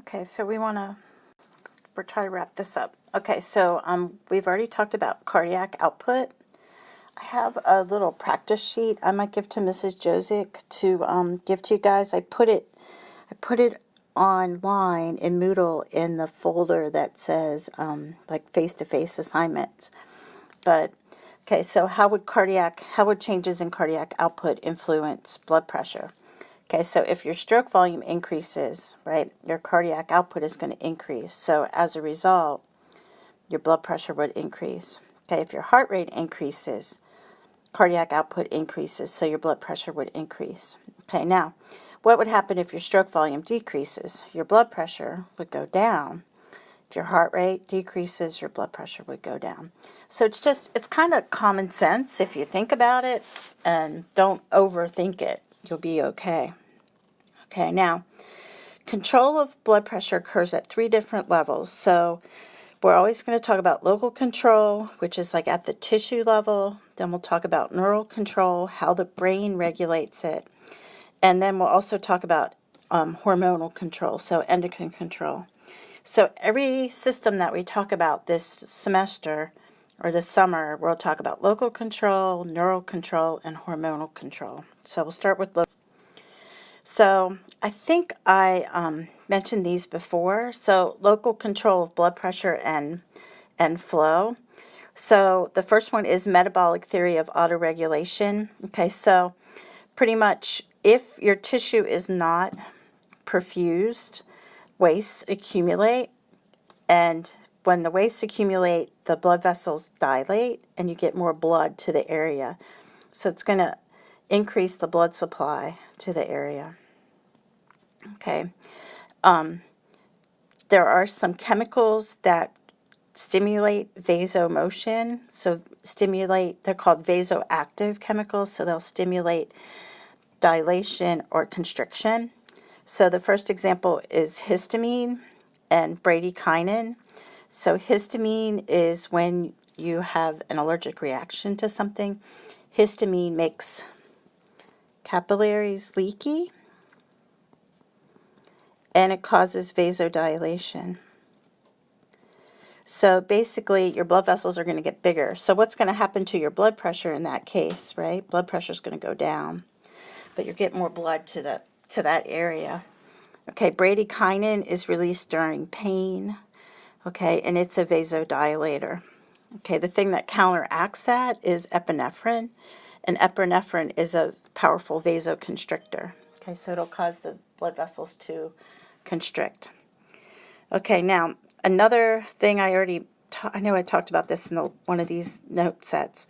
Okay, so we're trying to wrap this up. Okay, so we've already talked about cardiac output. I have a little practice sheet I might give to Mrs. Josic to give to you guys. I put it online in Moodle in the folder that says like face-to-face assignments. But okay, so how would changes in cardiac output influence blood pressure? Okay, so if your stroke volume increases, right, your cardiac output is going to increase. So as a result, your blood pressure would increase. Okay, if your heart rate increases, cardiac output increases, so your blood pressure would increase. Okay, now, what would happen if your stroke volume decreases? Your blood pressure would go down. If your heart rate decreases, your blood pressure would go down. So it's kind of common sense if you think about it and don't overthink it. You'll be okay. Okay, now, control of blood pressure occurs at 3 different levels. So we're always going to talk about local control, which is like at the tissue level. Then we'll talk about neural control, how the brain regulates it. And then we'll also talk about hormonal control, so endocrine control. So every system that we talk about this semester or this summer, we'll talk about local control, neural control, and hormonal control. So we'll start with local. So I think I mentioned these before. So local control of blood pressure and flow. So the first one is metabolic theory of autoregulation. Okay, so pretty much if your tissue is not perfused, wastes accumulate, and when the wastes accumulate, the blood vessels dilate and you get more blood to the area. So it's going to increase the blood supply to the area. Okay. There are some chemicals that stimulate vasomotion. So they're called vasoactive chemicals, so they'll stimulate dilation or constriction. So the first example is histamine and bradykinin. So histamine is when you have an allergic reaction to something. Histamine makes capillaries leaky, and it causes vasodilation. So basically, your blood vessels are going to get bigger. So what's going to happen to your blood pressure in that case, right? Blood pressure is going to go down, but you get more blood to that area. Okay, bradykinin is released during pain, okay, and it's a vasodilator. Okay, the thing that counteracts that is epinephrine, and epinephrine is a powerful vasoconstrictor. Okay, so it'll cause the blood vessels to constrict. Okay, now another thing I know I talked about this in one of these note sets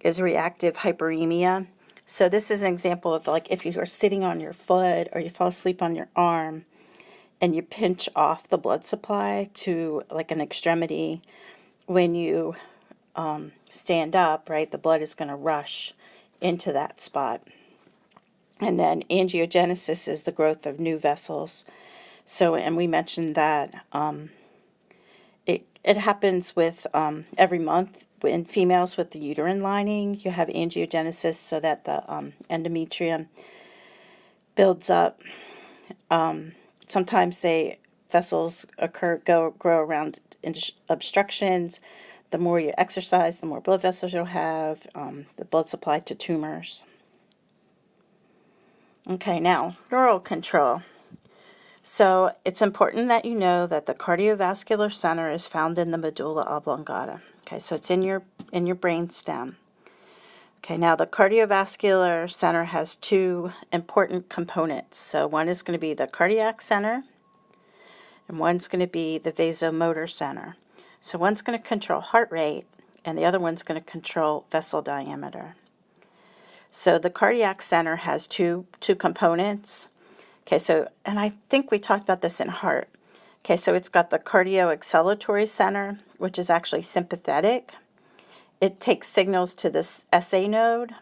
is reactive hyperemia. So this is an example of like if you are sitting on your foot or you fall asleep on your arm and you pinch off the blood supply to like an extremity. When you stand up, right, the blood is going to rush into that spot. And then angiogenesis is the growth of new vessels. So, and we mentioned that it happens with every month in females with the uterine lining. You have angiogenesis so that the endometrium builds up. Sometimes vessels grow around obstructions. The more you exercise, the more blood vessels you'll have, the blood supply to tumors. Okay, now, neural control. So it's important that you know that the cardiovascular center is found in the medulla oblongata. Okay, so it's in your brain stem. Okay, now the cardiovascular center has 2 important components. So one is going to be the cardiac center, and one's going to be the vasomotor center. So one's going to control heart rate, and the other one's going to control vessel diameter. So the cardiac center has two components. Okay, so, and I think we talked about this in heart. Okay, so it's got the cardioacceleratory center, which is actually sympathetic. It takes signals to this SA node,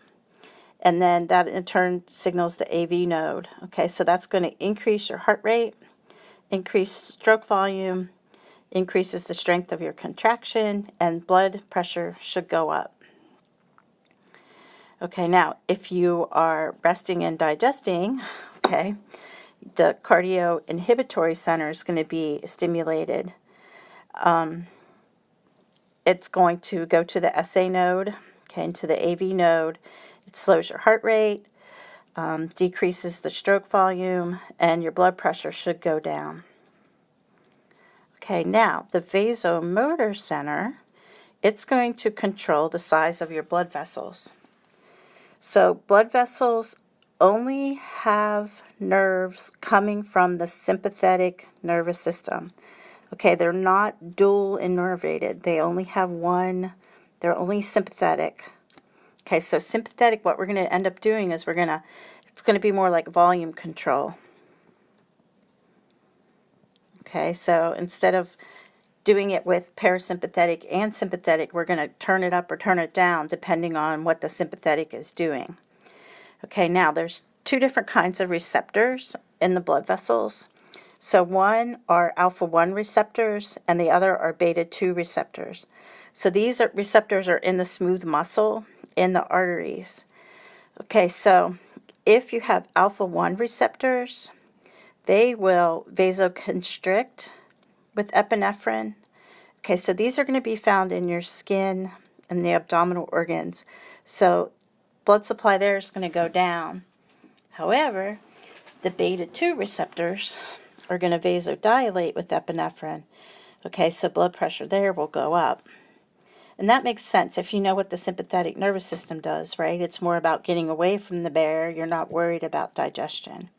and then that in turn signals the AV node. Okay, so that's going to increase your heart rate, increase stroke volume, increases the strength of your contraction, and blood pressure should go up. Okay, now if you are resting and digesting, okay, the cardioinhibitory center is going to be stimulated. It's going to go to the SA node, okay, into the AV node. It slows your heart rate, decreases the stroke volume, and your blood pressure should go down. Okay, now the vasomotor center, it's going to control the size of your blood vessels. So blood vessels only have nerves coming from the sympathetic nervous system. Okay, they're not dual innervated. They only have one. They're only sympathetic. Okay, so sympathetic, what we're going to end up doing is it's going to be more like volume control. Okay, so instead of doing it with parasympathetic and sympathetic, we're going to turn it up or turn it down depending on what the sympathetic is doing. Okay, now there's two different kinds of receptors in the blood vessels. So one are alpha-1 receptors and the other are beta-2 receptors. So these receptors are in the smooth muscle in the arteries. Okay, so if you have alpha-1 receptors, they will vasoconstrict with epinephrine. Okay, so these are going to be found in your skin and the abdominal organs. So blood supply there is going to go down. However, the beta-2 receptors are going to vasodilate with epinephrine. Okay, so blood pressure there will go up. And that makes sense if you know what the sympathetic nervous system does, right? It's more about getting away from the bear. You're not worried about digestion.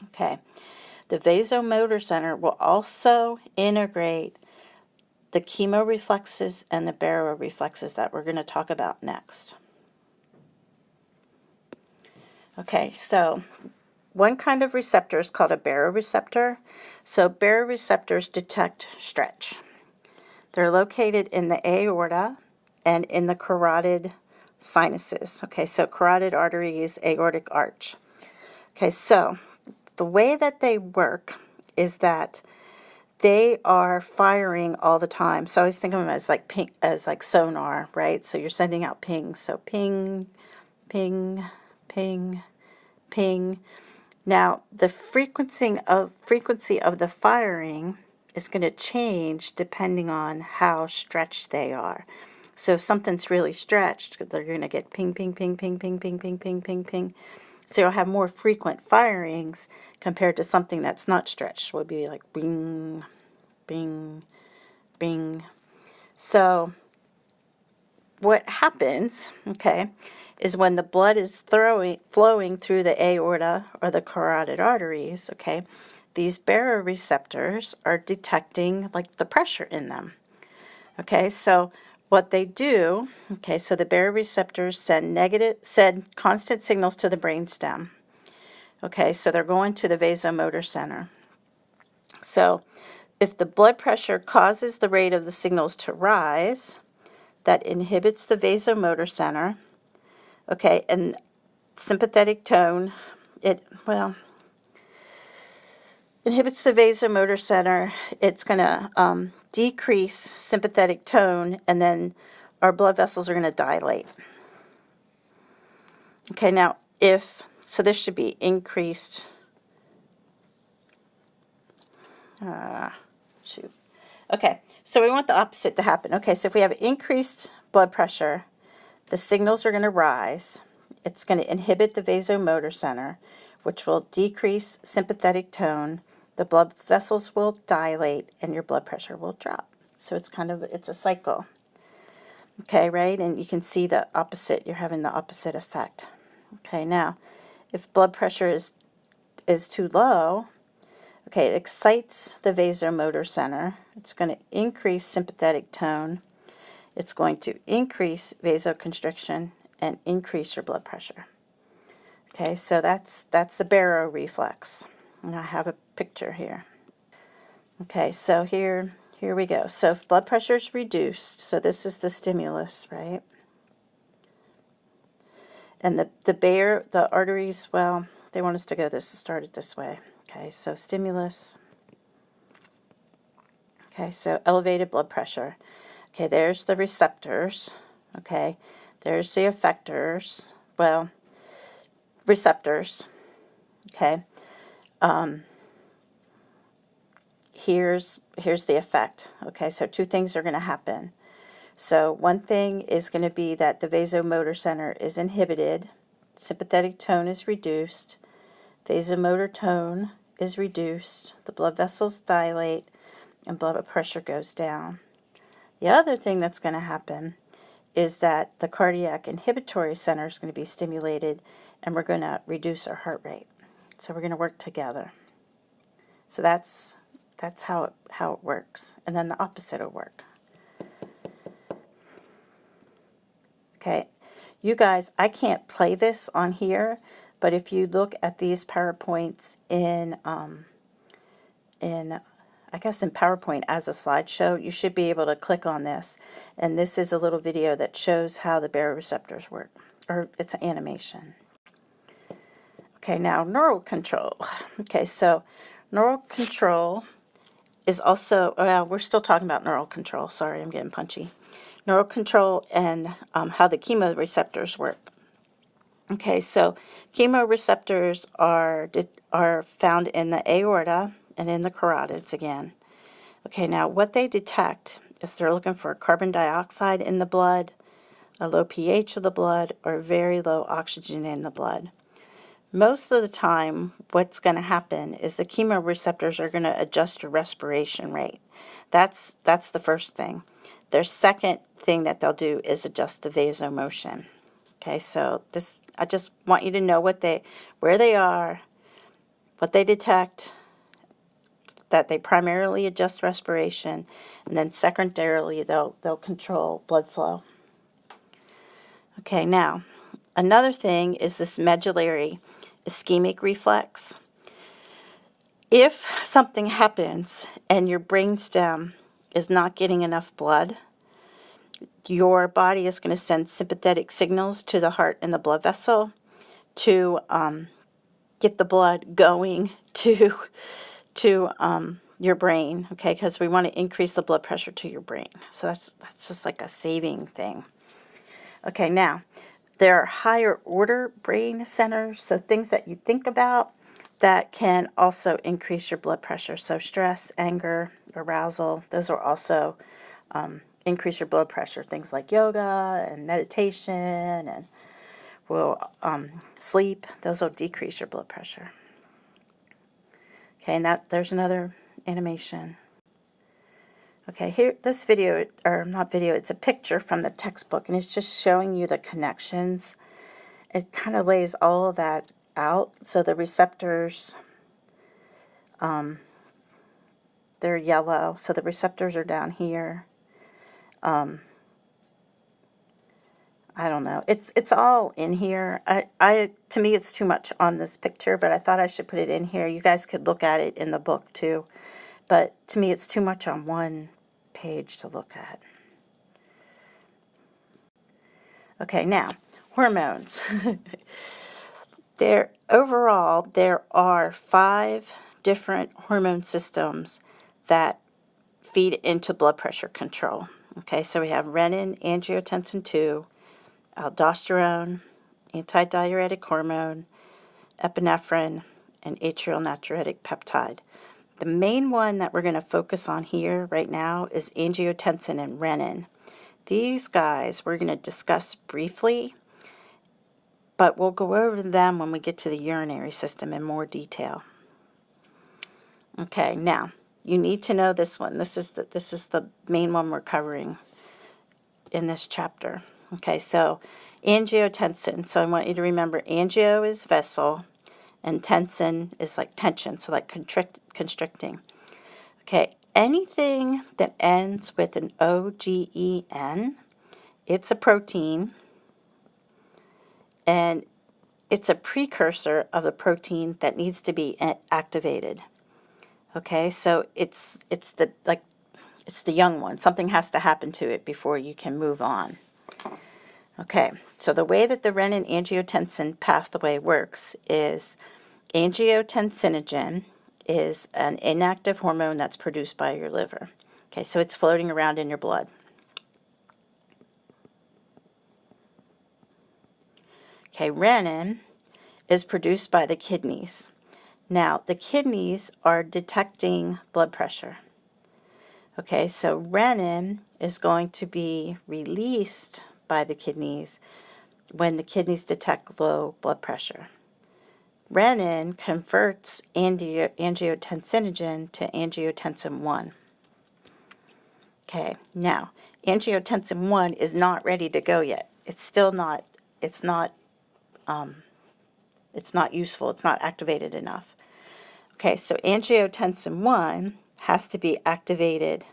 Okay, the vasomotor center will also integrate the chemoreflexes and the baroreflexes that we're going to talk about next. Okay, so one kind of receptor is called a baroreceptor. So baroreceptors detect stretch. They're located in the aorta and in the carotid sinuses. Okay, so carotid arteries, aortic arch. Okay, so the way that they work is that they are firing all the time. So I always think of them as like ping, as like sonar, right? So you're sending out pings. So ping, ping, ping, ping. Now the frequency of the firing is going to change depending on how stretched they are. So if something's really stretched, they're going to get ping, ping, ping, ping, ping, ping, ping, ping, ping, ping. So you'll have more frequent firings compared to something that's not stretched. Would be like bing, bing, bing. So what happens, okay, is when the blood is flowing through the aorta or the carotid arteries, okay, these baroreceptors are detecting like the pressure in them. Okay, so what they do, okay, so the baroreceptors send constant signals to the brainstem. Okay, so they're going to the vasomotor center. So if the blood pressure causes the rate of the signals to rise, that inhibits the vasomotor center. Okay, and sympathetic tone, inhibits the vasomotor center. It's going to decrease sympathetic tone, and then our blood vessels are going to dilate. Okay, now so this should be increased. Okay, so we want the opposite to happen. Okay, so if we have increased blood pressure, the signals are going to rise. It's going to inhibit the vasomotor center, which will decrease sympathetic tone. The blood vessels will dilate, and your blood pressure will drop. So it's a cycle. Okay, right? And you can see the opposite. You're having the opposite effect. Okay, now, if blood pressure is too low, okay, it excites the vasomotor center. It's going to increase sympathetic tone. It's going to increase vasoconstriction and increase your blood pressure. Okay, so that's the baroreflex. And I have a picture here. Okay, so here we go. So if blood pressure is reduced, so this is the stimulus, right? And the arteries, well, they want us to start it this way. Okay, so stimulus. Okay, so elevated blood pressure. Okay, there's the receptors. Okay, there's the effectors. Well, receptors. Okay, here's the effect. Okay, so two things are going to happen. So one thing is going to be that the vasomotor center is inhibited, sympathetic tone is reduced, vasomotor tone is reduced, the blood vessels dilate, and blood pressure goes down. The other thing that's going to happen is that the cardiac inhibitory center is going to be stimulated, and we're going to reduce our heart rate. So we're going to work together. So that's how it works. And then the opposite will work. Okay, you guys, I can't play this on here, but if you look at these PowerPoints in I guess in PowerPoint as a slideshow, you should be able to click on this. And this is a little video that shows how the baroreceptors work, or it's an animation. Okay, now neural control. Okay, so neural control is also, well, we're still talking about neural control. Sorry, I'm getting punchy. Neural control and how the chemoreceptors work. Okay, so chemoreceptors are found in the aorta and in the carotids again. Okay, now what they detect is they're looking for carbon dioxide in the blood, a low pH of the blood, or very low oxygen in the blood. Most of the time, what's going to happen is the chemoreceptors are going to adjust your respiration rate. That's the first thing. Their second thing that they'll do is adjust the vasomotion. Okay, so this, I just want you to know where they are, what they detect, that they primarily adjust respiration, and then secondarily they'll control blood flow. Okay, now another thing is this medullary ischemic reflex. If something happens and your brainstem is not getting enough blood, your body is going to send sympathetic signals to the heart and the blood vessel to get the blood going to your brain, okay, because we want to increase the blood pressure to your brain. So that's just like a saving thing. Okay, now, there are higher order brain centers, so things that you think about that can also increase your blood pressure. So stress, anger, arousal, those will also increase your blood pressure. Things like yoga and meditation and sleep, those will decrease your blood pressure. Okay, and there's another animation. Okay, here, this video, or not video, it's a picture from the textbook, and it's just showing you the connections. It kind of lays all of that out. So the receptors, they're yellow, so the receptors are down here. I don't know. It's all in here. To me, it's too much on this picture, but I thought I should put it in here. You guys could look at it in the book too. But to me, it's too much on one page to look at. Okay, now, hormones. Overall, there are 5 different hormone systems that feed into blood pressure control. Okay, so we have renin, angiotensin II, aldosterone, antidiuretic hormone, epinephrine, and atrial natriuretic peptide. The main one that we're going to focus on here right now is angiotensin and renin. These guys we're going to discuss briefly, but we'll go over them when we get to the urinary system in more detail. Okay, now you need to know this one. This is the main one we're covering in this chapter. Okay, so angiotensin. So I want you to remember, angio is vessel, and tensin is like tension, so like constricting. Okay, anything that ends with an OGEN, it's a protein, and it's a precursor of the protein that needs to be activated. Okay, so it's the young one. Something has to happen to it before you can move on. Okay, so the way that the renin-angiotensin pathway works is angiotensinogen is an inactive hormone that's produced by your liver. Okay, so it's floating around in your blood. Okay, renin is produced by the kidneys. Now, the kidneys are detecting blood pressure. Okay, so renin is going to be released by the kidneys when the kidneys detect low blood pressure. Renin converts angiotensinogen to angiotensin 1. Okay, now, angiotensin 1 is not ready to go yet. It's still not, it's not useful, it's not activated enough. Okay, so angiotensin 1 has to be activated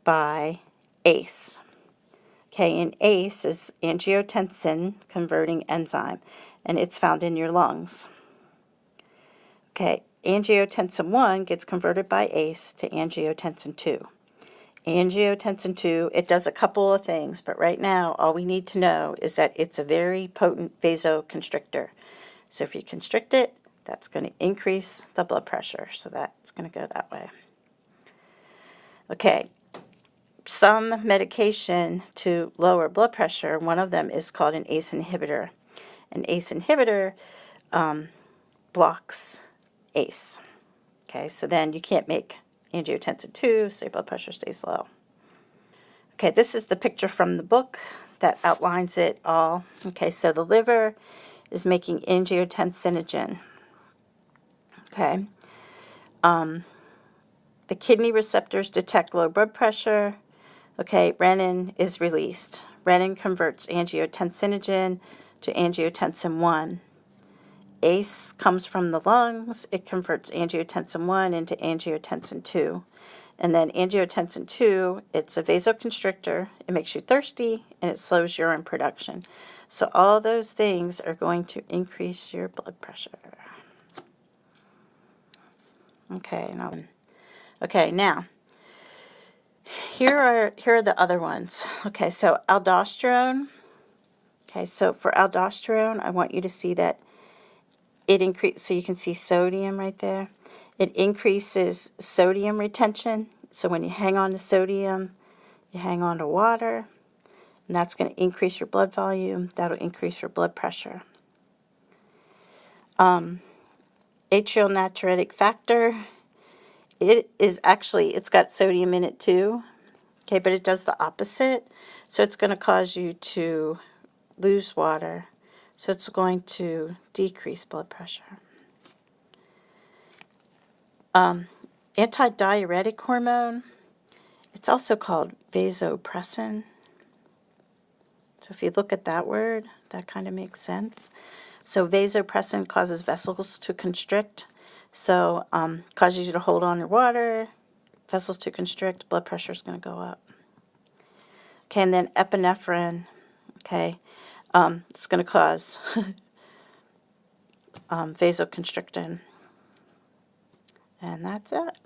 by ACE. Okay, and ACE is angiotensin converting enzyme, and it's found in your lungs. Okay, angiotensin 1 gets converted by ACE to angiotensin 2. Angiotensin 2, it does a couple of things, but right now all we need to know is that it's a very potent vasoconstrictor. So if you constrict it, that's going to increase the blood pressure. So that's going to go that way. Okay, some medication to lower blood pressure, one of them is called an ACE inhibitor. An ACE inhibitor blocks ACE. Okay, so then you can't make angiotensin 2, so your blood pressure stays low. Okay, this is the picture from the book that outlines it all. Okay, so the liver is making angiotensinogen. Okay. The kidney receptors detect low blood pressure. Okay, renin is released. Renin converts angiotensinogen to angiotensin 1. ACE comes from the lungs. It converts angiotensin 1 into angiotensin 2. And then angiotensin 2, it's a vasoconstrictor. It makes you thirsty, and it slows urine production. So all those things are going to increase your blood pressure. Okay, now here are the other ones. Okay, so aldosterone. Okay, so for aldosterone, I want you to see that it increases, so you can see sodium right there. It increases sodium retention. So when you hang on to sodium, you hang on to water, and that's going to increase your blood volume. That'll increase your blood pressure. Atrial natriuretic factor, it's got sodium in it too. Okay, but it does the opposite. So it's going to cause you to lose water. So it's going to decrease blood pressure. Antidiuretic hormone, it's also called vasopressin. So if you look at that word, that kind of makes sense. So vasopressin causes vessels to constrict. So causes you to hold on your water, vessels to constrict, blood pressure is going to go up. Okay, and then epinephrine, okay, it's going to cause vasoconstriction. And that's it.